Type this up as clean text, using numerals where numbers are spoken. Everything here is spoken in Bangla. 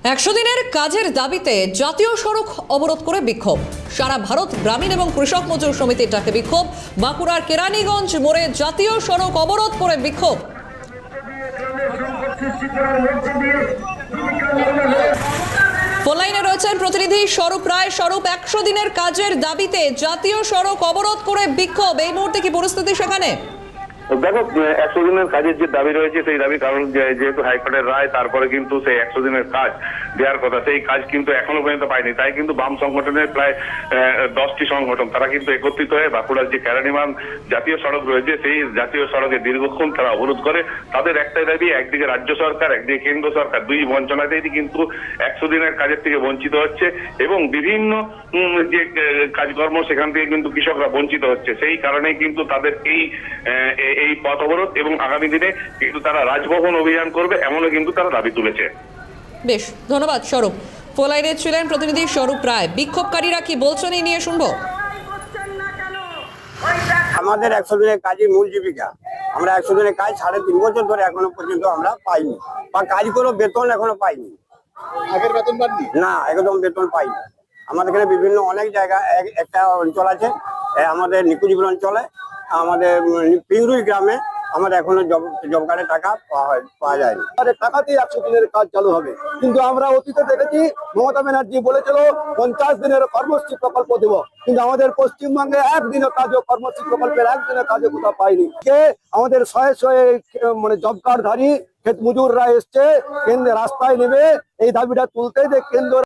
100 দিনের কাজের দাবিতে জাতীয় সড়ক অবরোধ করে বিক্ষোভ। সারা ভারত গ্রামীণ এবং কৃষক মজদুর সমিতির ডাকে বিক্ষোভ। বাঁকুড়ার কেরানীগঞ্জ মোড়ে জাতীয় সড়ক অবরোধ করে বিক্ষোভ। ফোন লাইনে রয়েছেন প্রতিনিধি স্বরূপ রায়। স্বরূপ, 100 দিনের কাজের দাবিতে জাতীয় সড়ক অবরোধ করে বিক্ষোভ, এই মুহূর্তে কি পরিস্থিতি সেখানে? দেখো, 100 দিনের কাজের যে দাবি রয়েছে সেই দাবি, কারণ যেহেতু হাইকোর্টের রায়, তারপরে কিন্তু সেই 100 দিনের কাজ দেওয়ার কথা, সেই কাজ কিন্তু এখনো পর্যন্ত পায়নি। তাই কিন্তু বাম সংগঠনের প্রায় 10টি সংগঠন তারা কিন্তু একত্রিত হয়ে বাঁকুড়ার যে কেরানীগঞ্জ জাতীয় সড়ক রয়েছে সেই জাতীয় সড়কে দীর্ঘক্ষণ তারা অবরোধ করে। তাদের একটাই দাবি, একদিকে রাজ্য সরকার, একদিকে কেন্দ্র সরকার, দুই মন্ত্রণালয়ই কিন্তু 100 দিনের কাজের থেকে বঞ্চিত হচ্ছে এবং বিভিন্ন যে কাজকর্ম সেখান থেকে কিন্তু কৃষকরা বঞ্চিত হচ্ছে। সেই কারণেই কিন্তু তাদের এই পথ অবরোধ এবং আগামী দিনে কিন্তু তারা রাজভবন অভিযান করবে, এমনও কিন্তু তারা দাবি তুলেছে। বেশ, ধন্যবাদ স্বরূপ। ফোন লাইনে ছিলেন প্রতিনিধি স্বরূপ রায়। বিক্ষোভকারীরা কি বলছেন এই নিয়ে শুনবো। আমাদের 100 দিনের কাজই মূল জীবিকা। আমরা 100 দিনের কাজ 3.5 বছর ধরে এখনো পর্যন্ত আমরা পাইনি, বা কাজ করে বেতন এখনো পাইনি। আগের বেতন পাননি? না, একদম বেতন পাইনি। আমাদের এখানে বিভিন্ন অনেক জায়গা, একটা অঞ্চল আছে আমাদের নিকুঞ্জপুর অঞ্চলে, আমাদের পিংরুই গ্রামে আমাদের এখনো জব কার্ডের টাকা পাওয়া যায়নি। টাকাতেই 100 দিনের কাজ চালু হবে, কিন্তু আমরা অতীতে দেখেছি মমতা ব্যানার্জি বলেছিল 50 দিনের কর্মশ্রী প্রকল্প দেব, কিন্তু আমাদের পশ্চিমবঙ্গে একদিনের কাজও কর্মশ্রী প্রকল্পের একদিনের কাজও কোথাও পাইনি। আমাদের শয়ে শয়ে মানে জব কার্ডধারী ক্ষেত মজুররা এসছে কেন্দ্রে রাস্তায় নেবে এই দাবিটা তুলতে, যে কেন্দ্র